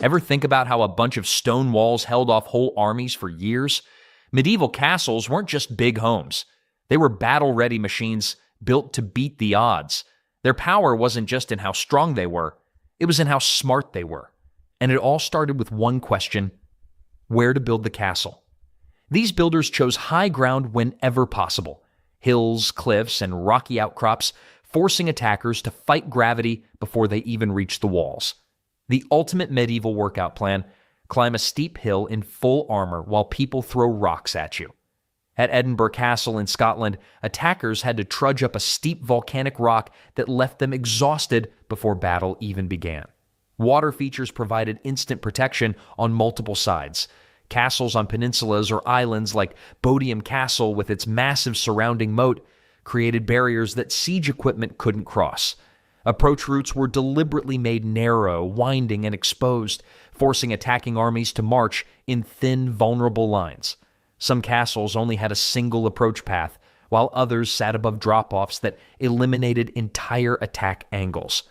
Ever think about how a bunch of stone walls held off whole armies for years? Medieval castles weren't just big homes. They were battle-ready machines built to beat the odds. Their power wasn't just in how strong they were, it was in how smart they were. And it all started with one question: where to build the castle. These builders chose high ground whenever possible: hills, cliffs, and rocky outcrops, forcing attackers to fight gravity before they even reached the walls. The ultimate medieval workout plan: climb a steep hill in full armor while people throw rocks at you. At Edinburgh Castle in Scotland, attackers had to trudge up a steep volcanic rock that left them exhausted before battle even began. Water features provided instant protection on multiple sides. Castles on peninsulas or islands like Bodiam Castle with its massive surrounding moat created barriers that siege equipment couldn't cross. Approach routes were deliberately made narrow, winding, and exposed, forcing attacking armies to march in thin, vulnerable lines. Some castles only had a single approach path, while others sat above drop-offs that eliminated entire attack angles.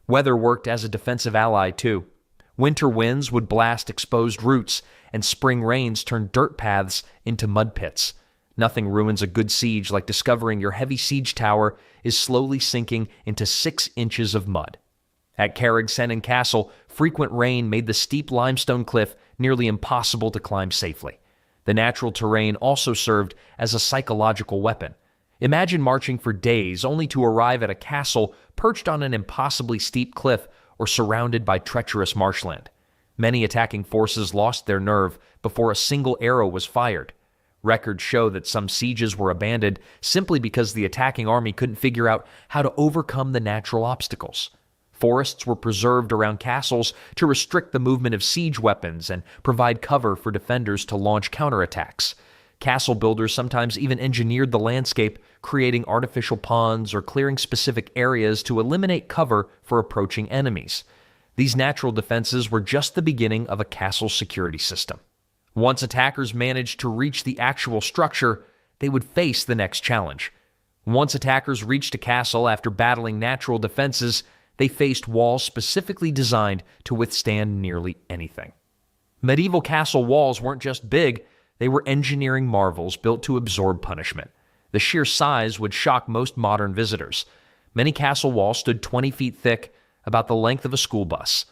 Weather worked as a defensive ally, too. Winter winds would blast exposed routes, and spring rains turned dirt paths into mud pits. Nothing ruins a good siege like discovering your heavy siege tower is slowly sinking into 6 inches of mud. At Carrigsenden Castle, frequent rain made the steep limestone cliff nearly impossible to climb safely. The natural terrain also served as a psychological weapon. Imagine marching for days only to arrive at a castle perched on an impossibly steep cliff or surrounded by treacherous marshland. Many attacking forces lost their nerve before a single arrow was fired. Records show that some sieges were abandoned simply because the attacking army couldn't figure out how to overcome the natural obstacles. Forests were preserved around castles to restrict the movement of siege weapons and provide cover for defenders to launch counterattacks. Castle builders sometimes even engineered the landscape, creating artificial ponds or clearing specific areas to eliminate cover for approaching enemies. These natural defenses were just the beginning of a castle security system. Once attackers managed to reach the actual structure, they would face the next challenge. Once attackers reached a castle after battling natural defenses, they faced walls specifically designed to withstand nearly anything. Medieval castle walls weren't just big, they were engineering marvels built to absorb punishment. The sheer size would shock most modern visitors. Many castle walls stood 20 feet thick, about the length of a school bus.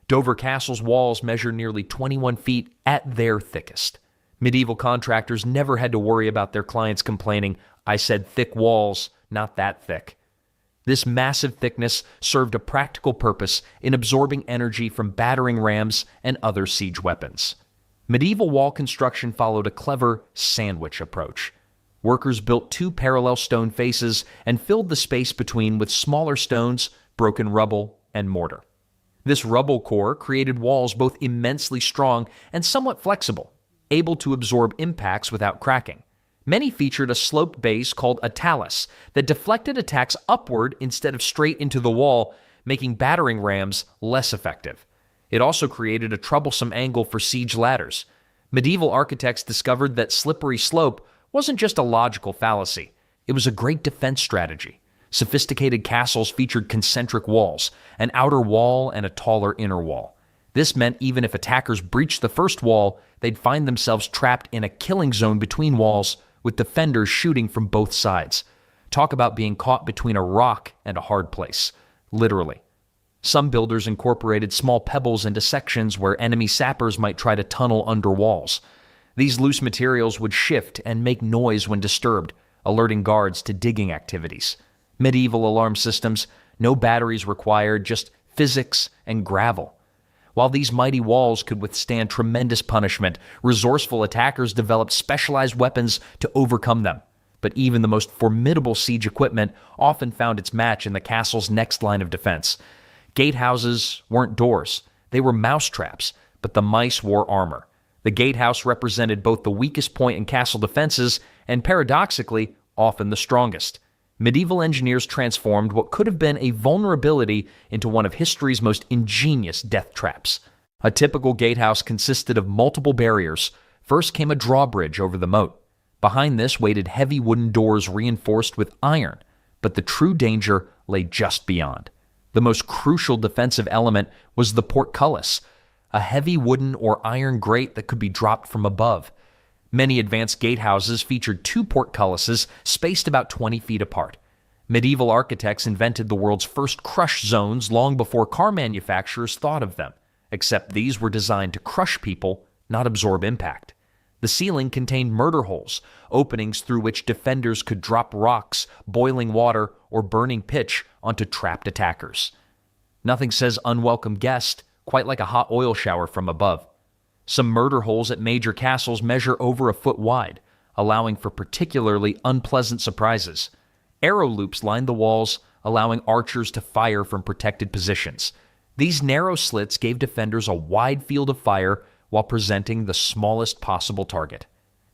Dover Castle's walls measured nearly 21 feet at their thickest. Medieval contractors never had to worry about their clients complaining, "I said thick walls, not that thick." This massive thickness served a practical purpose in absorbing energy from battering rams and other siege weapons. Medieval wall construction followed a clever sandwich approach. Workers built 2 parallel stone faces and filled the space between with smaller stones, broken rubble, and mortar. This rubble core created walls both immensely strong and somewhat flexible, able to absorb impacts without cracking. Many featured a sloped base called a talus that deflected attacks upward instead of straight into the wall, making battering rams less effective. It also created a troublesome angle for siege ladders. Medieval architects discovered that slippery slope wasn't just a logical fallacy, it was a great defense strategy. Sophisticated castles featured concentric walls, an outer wall and a taller inner wall. This meant even if attackers breached the first wall, they'd find themselves trapped in a killing zone between walls, with defenders shooting from both sides. Talk about being caught between a rock and a hard place. Literally. Some builders incorporated small pebbles into sections where enemy sappers might try to tunnel under walls. These loose materials would shift and make noise when disturbed, alerting guards to digging activities. Medieval alarm systems, no batteries required, just physics and gravel. While these mighty walls could withstand tremendous punishment, resourceful attackers developed specialized weapons to overcome them. But even the most formidable siege equipment often found its match in the castle's next line of defense. Gatehouses weren't doors. They were mousetraps, but the mice wore armor. The gatehouse represented both the weakest point in castle defenses and, paradoxically, often the strongest. Medieval engineers transformed what could have been a vulnerability into one of history's most ingenious death traps. A typical gatehouse consisted of multiple barriers. First came a drawbridge over the moat. Behind this waited heavy wooden doors reinforced with iron, but the true danger lay just beyond. The most crucial defensive element was the portcullis, a heavy wooden or iron grate that could be dropped from above. Many advanced gatehouses featured two portcullises spaced about 20 feet apart. Medieval architects invented the world's first crush zones long before car manufacturers thought of them, except these were designed to crush people, not absorb impact. The ceiling contained murder holes, openings through which defenders could drop rocks, boiling water, or burning pitch onto trapped attackers. Nothing says unwelcome guest quite like a hot oil shower from above. Some murder holes at major castles measure over a foot wide, allowing for particularly unpleasant surprises. Arrow loops line the walls, allowing archers to fire from protected positions. These narrow slits gave defenders a wide field of fire while presenting the smallest possible target.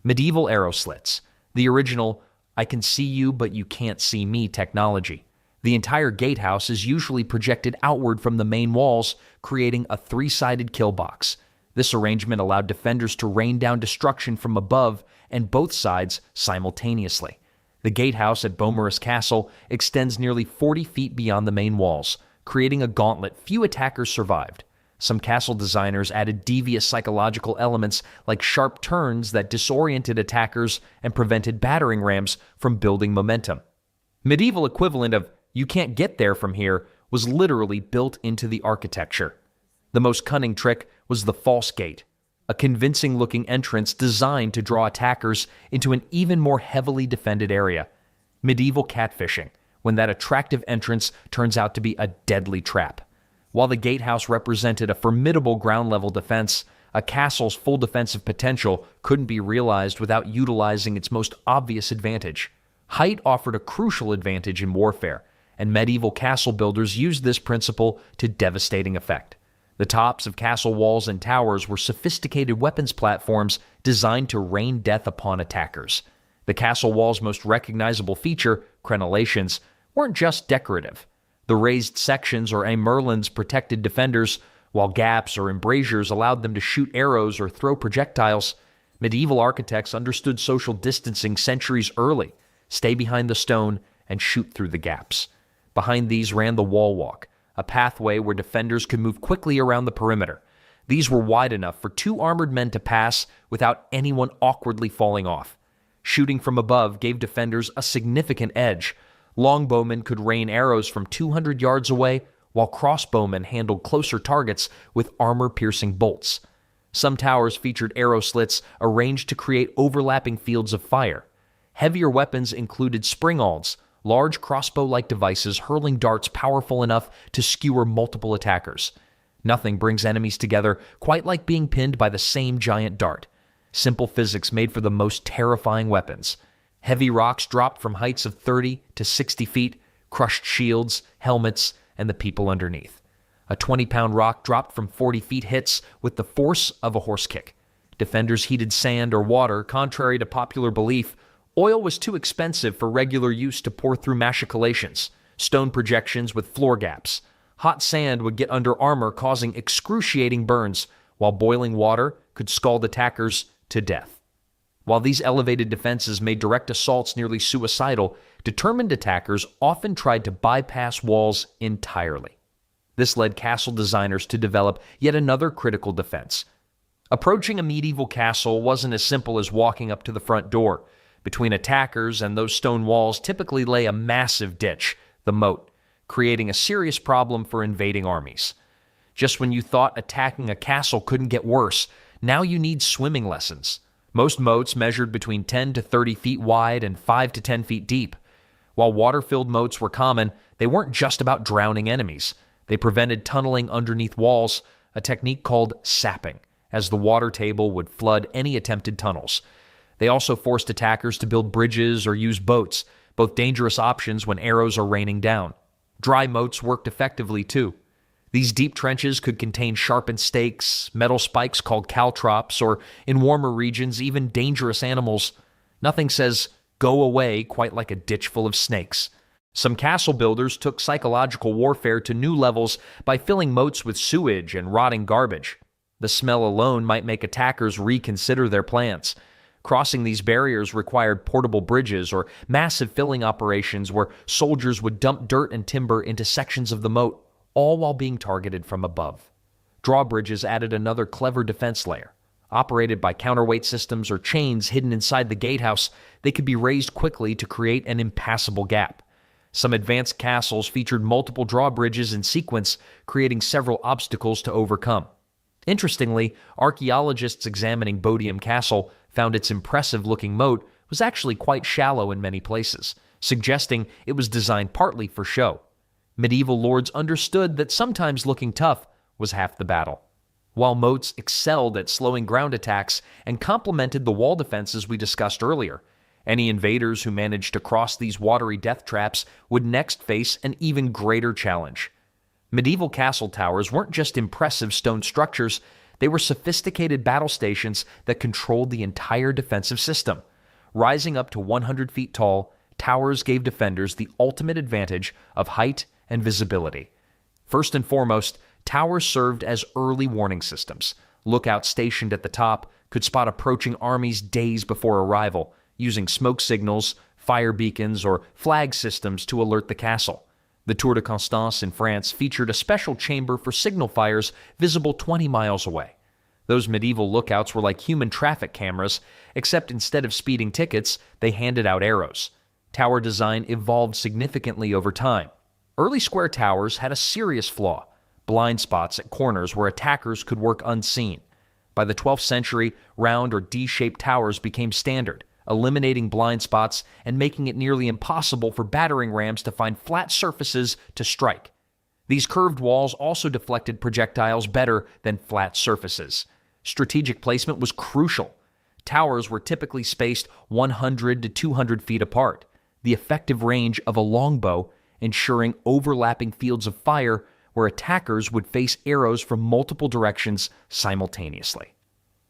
Medieval arrow slits, the original "I can see you but you can't see me" technology. The entire gatehouse is usually projected outward from the main walls, creating a three-sided kill box. This arrangement allowed defenders to rain down destruction from above and both sides simultaneously. The gatehouse at Beaumaris Castle extends nearly 40 feet beyond the main walls, creating a gauntlet few attackers survived. Some castle designers added devious psychological elements like sharp turns that disoriented attackers and prevented battering rams from building momentum. Medieval equivalent of "you can't get there from here" was literally built into the architecture. The most cunning trick was the false gate, a convincing-looking entrance designed to draw attackers into an even more heavily defended area. Medieval catfishing, when that attractive entrance turns out to be a deadly trap. While the gatehouse represented a formidable ground-level defense, a castle's full defensive potential couldn't be realized without utilizing its most obvious advantage. Height offered a crucial advantage in warfare, and medieval castle builders used this principle to devastating effect. The tops of castle walls and towers were sophisticated weapons platforms designed to rain death upon attackers. The castle wall's most recognizable feature, crenellations, weren't just decorative. The raised sections or emerlins protected defenders, while gaps or embrasures allowed them to shoot arrows or throw projectiles. Medieval architects understood social distancing centuries early: stay behind the stone and shoot through the gaps. Behind these ran the wall walk, a pathway where defenders could move quickly around the perimeter. These were wide enough for two armored men to pass without anyone awkwardly falling off. Shooting from above gave defenders a significant edge. Longbowmen could rain arrows from 200 yards away, while crossbowmen handled closer targets with armor-piercing bolts. Some towers featured arrow slits arranged to create overlapping fields of fire. Heavier weapons included springalds, large crossbow-like devices hurling darts powerful enough to skewer multiple attackers. Nothing brings enemies together quite like being pinned by the same giant dart. Simple physics made for the most terrifying weapons. Heavy rocks dropped from heights of 30 to 60 feet, crushed shields, helmets, and the people underneath. A 20-pound rock dropped from 40 feet hits with the force of a horse kick. Defenders heated sand or water. Contrary to popular belief, oil was too expensive for regular use to pour through machicolations, stone projections with floor gaps. Hot sand would get under armor, causing excruciating burns, while boiling water could scald attackers to death. While these elevated defenses made direct assaults nearly suicidal, determined attackers often tried to bypass walls entirely. This led castle designers to develop yet another critical defense. Approaching a medieval castle wasn't as simple as walking up to the front door. Between attackers and those stone walls typically lay a massive ditch, the moat, creating a serious problem for invading armies. Just when you thought attacking a castle couldn't get worse, now you need swimming lessons. Most moats measured between 10 to 30 feet wide and 5 to 10 feet deep. While water-filled moats were common, they weren't just about drowning enemies. They prevented tunneling underneath walls, a technique called sapping, as the water table would flood any attempted tunnels. They also forced attackers to build bridges or use boats, both dangerous options when arrows are raining down. Dry moats worked effectively too. These deep trenches could contain sharpened stakes, metal spikes called caltrops, or in warmer regions, even dangerous animals. Nothing says go away quite like a ditch full of snakes. Some castle builders took psychological warfare to new levels by filling moats with sewage and rotting garbage. The smell alone might make attackers reconsider their plans. Crossing these barriers required portable bridges or massive filling operations where soldiers would dump dirt and timber into sections of the moat, all while being targeted from above. Drawbridges added another clever defense layer. Operated by counterweight systems or chains hidden inside the gatehouse, they could be raised quickly to create an impassable gap. Some advanced castles featured multiple drawbridges in sequence, creating several obstacles to overcome. Interestingly, archaeologists examining Bodiam Castle found its impressive-looking moat was actually quite shallow in many places, suggesting it was designed partly for show. Medieval lords understood that sometimes looking tough was half the battle. While moats excelled at slowing ground attacks and complemented the wall defenses we discussed earlier, any invaders who managed to cross these watery death traps would next face an even greater challenge. Medieval castle towers weren't just impressive stone structures, they were sophisticated battle stations that controlled the entire defensive system. Rising up to 100 feet tall, towers gave defenders the ultimate advantage of height and visibility. First and foremost, towers served as early warning systems. Lookouts stationed at the top could spot approaching armies days before arrival, using smoke signals, fire beacons, or flag systems to alert the castle. The Tour de Constance in France featured a special chamber for signal fires visible 20 miles away. Those medieval lookouts were like human traffic cameras, except instead of speeding tickets, they handed out arrows. Tower design evolved significantly over time. Early square towers had a serious flaw: blind spots at corners where attackers could work unseen. By the 12th century, round or D-shaped towers became standard, eliminating blind spots and making it nearly impossible for battering rams to find flat surfaces to strike. These curved walls also deflected projectiles better than flat surfaces. Strategic placement was crucial. Towers were typically spaced 100 to 200 feet apart, the effective range of a longbow, ensuring overlapping fields of fire where attackers would face arrows from multiple directions simultaneously.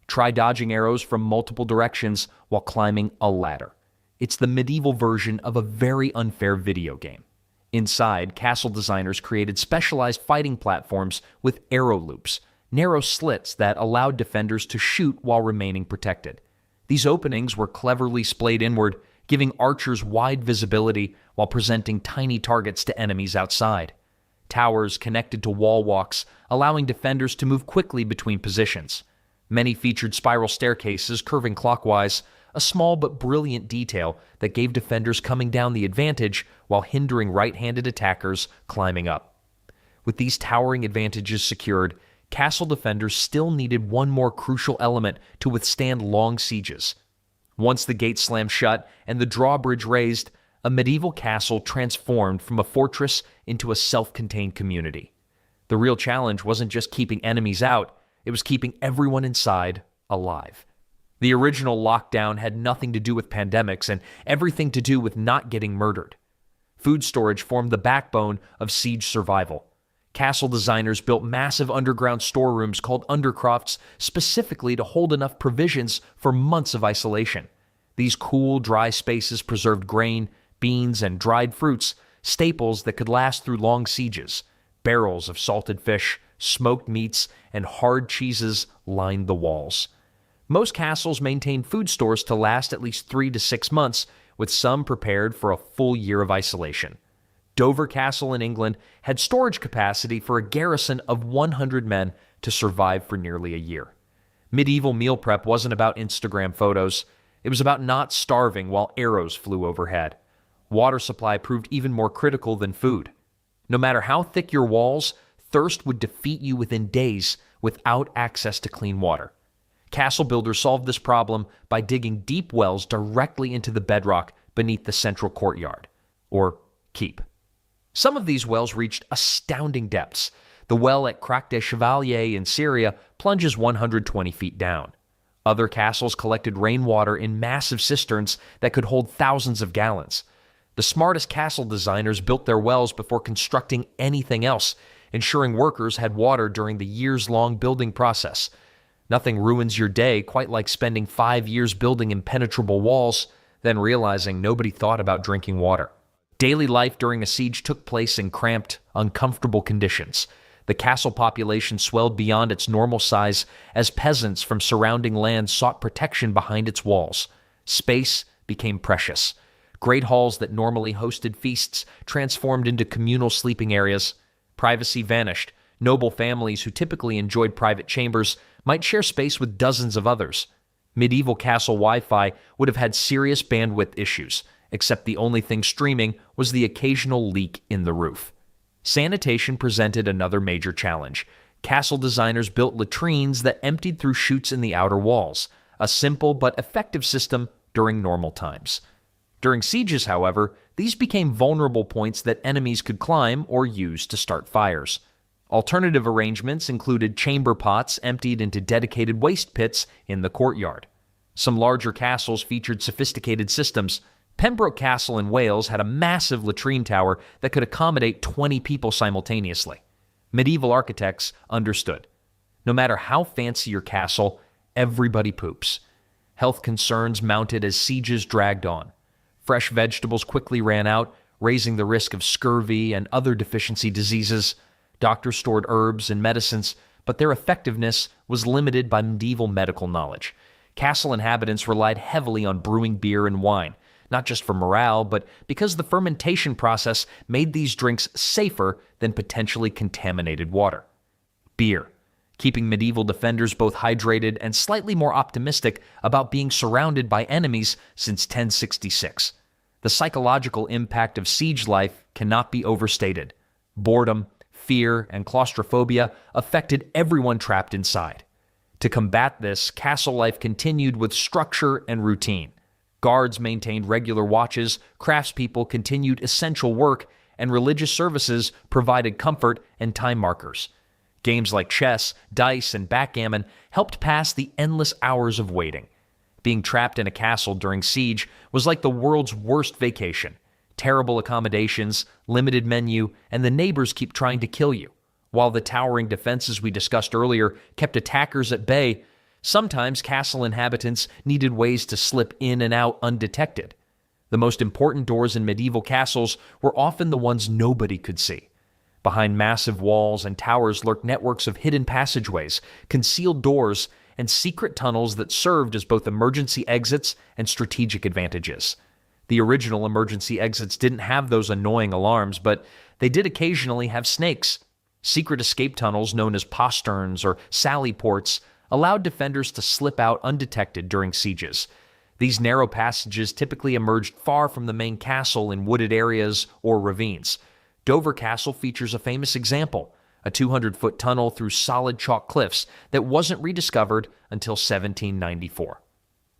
Try dodging arrows from multiple directions while climbing a ladder. It's the medieval version of a very unfair video game. Inside, castle designers created specialized fighting platforms with arrow loops, narrow slits that allowed defenders to shoot while remaining protected. These openings were cleverly splayed inward, giving archers wide visibility while presenting tiny targets to enemies outside. Towers connected to wall walks, allowing defenders to move quickly between positions. Many featured spiral staircases curving clockwise, a small but brilliant detail that gave defenders coming down the advantage while hindering right-handed attackers climbing up. With these towering advantages secured, castle defenders still needed one more crucial element to withstand long sieges. Once the gates slammed shut and the drawbridge raised, a medieval castle transformed from a fortress into a self-contained community. The real challenge wasn't just keeping enemies out, it was keeping everyone inside alive. The original lockdown had nothing to do with pandemics and everything to do with not getting murdered. Food storage formed the backbone of siege survival. Castle designers built massive underground storerooms called undercrofts specifically to hold enough provisions for months of isolation. These cool, dry spaces preserved grain, beans, and dried fruits, staples that could last through long sieges. Barrels of salted fish, smoked meats, and hard cheeses lined the walls. Most castles maintained food stores to last at least 3 to 6 months, with some prepared for a full year of isolation. Dover Castle in England had storage capacity for a garrison of 100 men to survive for nearly a year. Medieval meal prep wasn't about Instagram photos. It was about not starving while arrows flew overhead. Water supply proved even more critical than food. No matter how thick your walls, thirst would defeat you within days without access to clean water. Castle builders solved this problem by digging deep wells directly into the bedrock beneath the central courtyard, or keep. Some of these wells reached astounding depths. The well at Crac des Chevaliers in Syria plunges 120 feet down. Other castles collected rainwater in massive cisterns that could hold thousands of gallons. The smartest castle designers built their wells before constructing anything else, ensuring workers had water during the years-long building process. Nothing ruins your day quite like spending 5 years building impenetrable walls, then realizing nobody thought about drinking water. Daily life during a siege took place in cramped, uncomfortable conditions. The castle population swelled beyond its normal size as peasants from surrounding lands sought protection behind its walls. Space became precious. Great halls that normally hosted feasts transformed into communal sleeping areas. Privacy vanished, Noble families who typically enjoyed private chambers might share space with dozens of others. Medieval castle Wi-Fi would have had serious bandwidth issues, except the only thing streaming was the occasional leak in the roof. Sanitation presented another major challenge. Castle designers built latrines that emptied through chutes in the outer walls, a simple but effective system during normal times. During sieges, however, these became vulnerable points that enemies could climb or use to start fires. Alternative arrangements included chamber pots emptied into dedicated waste pits in the courtyard. Some larger castles featured sophisticated systems. Pembroke Castle in Wales had a massive latrine tower that could accommodate 20 people simultaneously. Medieval architects understood. No matter how fancy your castle, everybody poops. Health concerns mounted as sieges dragged on. Fresh vegetables quickly ran out, raising the risk of scurvy and other deficiency diseases. Doctors stored herbs and medicines, but their effectiveness was limited by medieval medical knowledge. Castle inhabitants relied heavily on brewing beer and wine, not just for morale, but because the fermentation process made these drinks safer than potentially contaminated water. Beer, keeping medieval defenders both hydrated and slightly more optimistic about being surrounded by enemies since 1066. The psychological impact of siege life cannot be overstated. Boredom, fear, and claustrophobia affected everyone trapped inside. To combat this, castle life continued with structure and routine. Guards maintained regular watches, craftspeople continued essential work, and religious services provided comfort and time markers. Games like chess, dice, and backgammon helped pass the endless hours of waiting. Being trapped in a castle during siege was like the world's worst vacation. Terrible accommodations, limited menu, and the neighbors keep trying to kill you. While the towering defenses we discussed earlier kept attackers at bay, sometimes castle inhabitants needed ways to slip in and out undetected. The most important doors in medieval castles were often the ones nobody could see. Behind massive walls and towers lurked networks of hidden passageways, concealed doors, and secret tunnels that served as both emergency exits and strategic advantages. The original emergency exits didn't have those annoying alarms, but they did occasionally have snakes. Secret escape tunnels known as posterns or sally ports allowed defenders to slip out undetected during sieges. These narrow passages typically emerged far from the main castle in wooded areas or ravines. Dover Castle features a famous example, a 200-foot tunnel through solid chalk cliffs that wasn't rediscovered until 1794.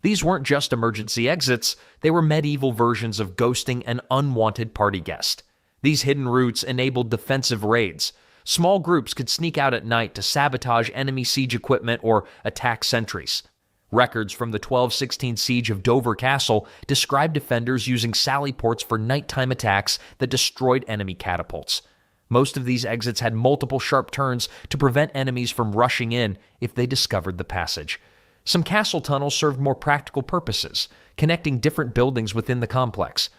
These weren't just emergency exits, they were medieval versions of ghosting an unwanted party guest. These hidden routes enabled defensive raids. Small groups could sneak out at night to sabotage enemy siege equipment or attack sentries. Records from the 1216 siege of Dover Castle describe defenders using sally ports for nighttime attacks that destroyed enemy catapults. Most of these exits had multiple sharp turns to prevent enemies from rushing in if they discovered the passage. Some castle tunnels served more practical purposes, connecting different buildings within the complex.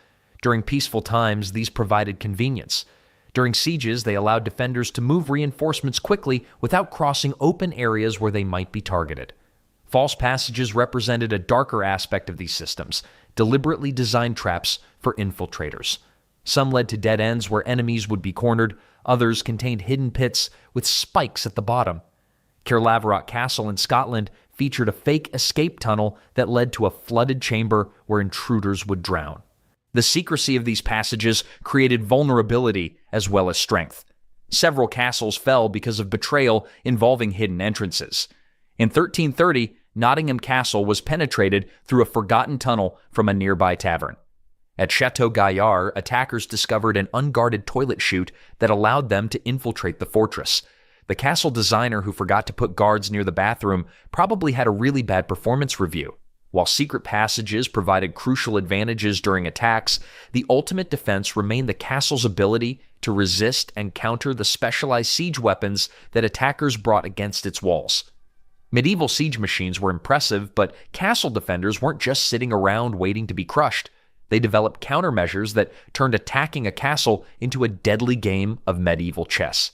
During peaceful times, these provided convenience. During sieges, they allowed defenders to move reinforcements quickly without crossing open areas where they might be targeted. False passages represented a darker aspect of these systems, deliberately designed traps for infiltrators. Some led to dead ends where enemies would be cornered, others contained hidden pits with spikes at the bottom. Caerlaverock Castle in Scotland featured a fake escape tunnel that led to a flooded chamber where intruders would drown. The secrecy of these passages created vulnerability as well as strength. Several castles fell because of betrayal involving hidden entrances. In 1330, Nottingham Castle was penetrated through a forgotten tunnel from a nearby tavern. At Chateau Gaillard, attackers discovered an unguarded toilet chute that allowed them to infiltrate the fortress. The castle designer who forgot to put guards near the bathroom probably had a really bad performance review. While secret passages provided crucial advantages during attacks, the ultimate defense remained the castle's ability to resist and counter the specialized siege weapons that attackers brought against its walls. Medieval siege machines were impressive, but castle defenders weren't just sitting around waiting to be crushed. They developed countermeasures that turned attacking a castle into a deadly game of medieval chess.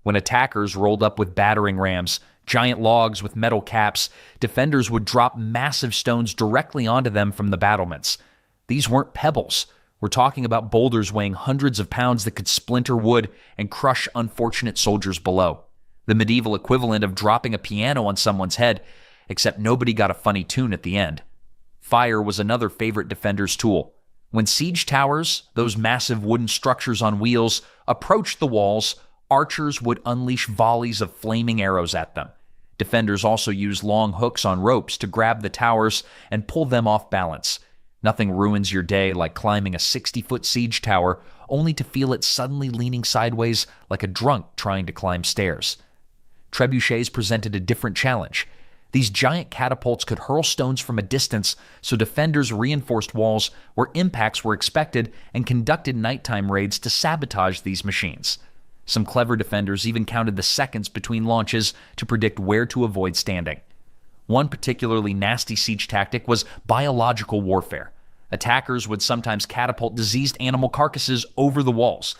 When attackers rolled up with battering rams, giant logs with metal caps, defenders would drop massive stones directly onto them from the battlements. These weren't pebbles. We're talking about boulders weighing hundreds of pounds that could splinter wood and crush unfortunate soldiers below. the medieval equivalent of dropping a piano on someone's head, except nobody got a funny tune at the end. Fire was another favorite defender's tool. When siege towers, those massive wooden structures on wheels, approached the walls, archers would unleash volleys of flaming arrows at them. Defenders also used long hooks on ropes to grab the towers and pull them off balance. Nothing ruins your day like climbing a 60-foot siege tower only to feel it suddenly leaning sideways like a drunk trying to climb stairs. Trebuchets presented a different challenge. These giant catapults could hurl stones from a distance, so defenders reinforced walls where impacts were expected and conducted nighttime raids to sabotage these machines. Some clever defenders even counted the seconds between launches to predict where to avoid standing. One particularly nasty siege tactic was biological warfare. Attackers would sometimes catapult diseased animal carcasses over the walls.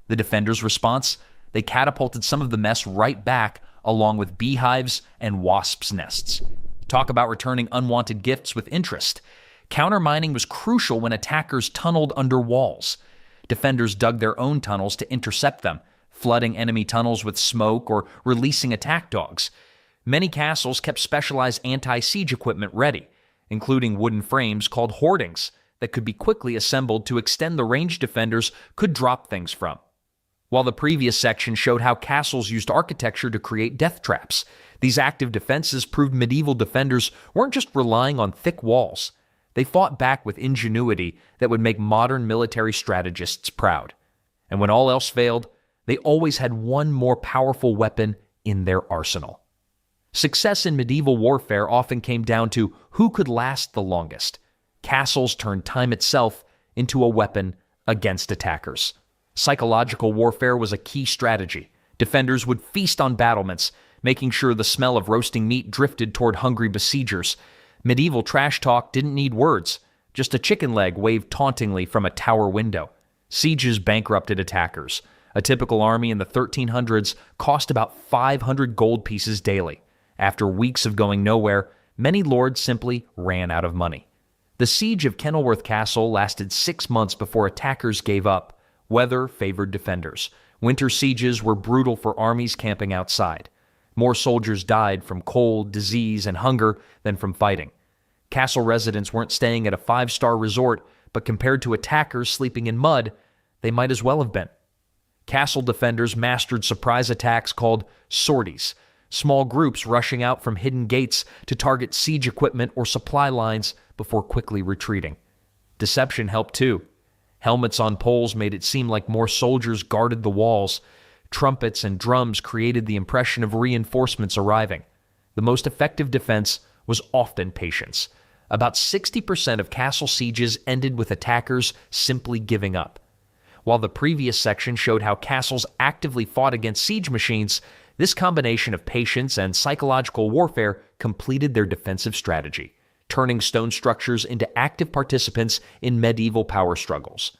The defenders' response? They catapulted some of the mess right back, along with beehives and wasps' nests. Talk about returning unwanted gifts with interest. Countermining was crucial when attackers tunneled under walls. Defenders dug their own tunnels to intercept them, flooding enemy tunnels with smoke or releasing attack dogs. Many castles kept specialized anti-siege equipment ready, including wooden frames called hoardings that could be quickly assembled to extend the range defenders could drop things from. While the previous section showed how castles used architecture to create death traps, these active defenses proved medieval defenders weren't just relying on thick walls. They fought back with ingenuity that would make modern military strategists proud. And when all else failed, they always had one more powerful weapon in their arsenal. Success in medieval warfare often came down to who could last the longest. Castles turned time itself into a weapon against attackers. Psychological warfare was a key strategy. Defenders would feast on battlements, making sure the smell of roasting meat drifted toward hungry besiegers. Medieval trash talk didn't need words. Just a chicken leg waved tauntingly from a tower window. Sieges bankrupted attackers. A typical army in the 1300s cost about 500 gold pieces daily. After weeks of going nowhere, many lords simply ran out of money. The siege of Kenilworth Castle lasted 6 months before attackers gave up. Weather favored defenders. Winter sieges were brutal for armies camping outside. More soldiers died from cold, disease, and hunger than from fighting. Castle residents weren't staying at a 5-star resort, but compared to attackers sleeping in mud, they might as well have been. Castle defenders mastered surprise attacks called sorties, small groups rushing out from hidden gates to target siege equipment or supply lines before quickly retreating. Deception helped too. Helmets on poles made it seem like more soldiers guarded the walls. Trumpets and drums created the impression of reinforcements arriving. The most effective defense was often patience. About 60% of castle sieges ended with attackers simply giving up. While the previous section showed how castles actively fought against siege machines, this combination of patience and psychological warfare completed their defensive strategy, turning stone structures into active participants in medieval power struggles.